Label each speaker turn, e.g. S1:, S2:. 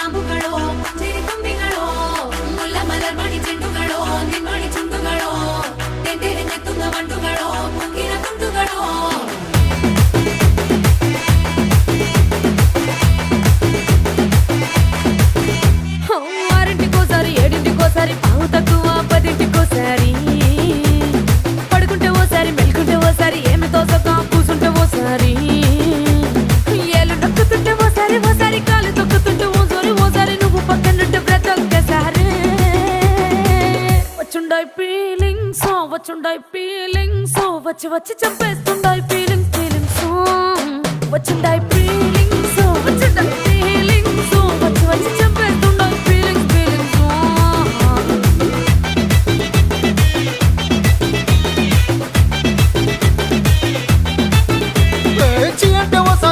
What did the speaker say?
S1: കാമ്പുകളോ ചെരിക്കൊമ്പികളോ മുല്ല മലർമണി ചെണ്ടുകളോ നിന്മണി ചുണ്ടുകളോ തെന്തെറിഞ്ഞെത്തുന്ന വണ്ടുകളോ പൊങ്കിന തുണ്ടുകളോ ఆరింటికోసారి ఏడింటికోసారి పావు తక్కువ పదింటికోసారి పడుకుంటే ఓసారి మెలుకుంటే ఓసారి ఏమి తోసక కూసుంటే ఓసారి ఏళ్ళు నొక్కుతుంటే ఓసారి ఓసారి కాలు తొక్కుతుంటే ఓసారి నువ్వు పక్కనుంటే బ్రతొక్కసారి వచ్చుండాయి ఫీలింగ్స్ వచ్చి వచ్చి చంపేస్తుండాయి ఫీలింగ్స్ వచ్చిండాయి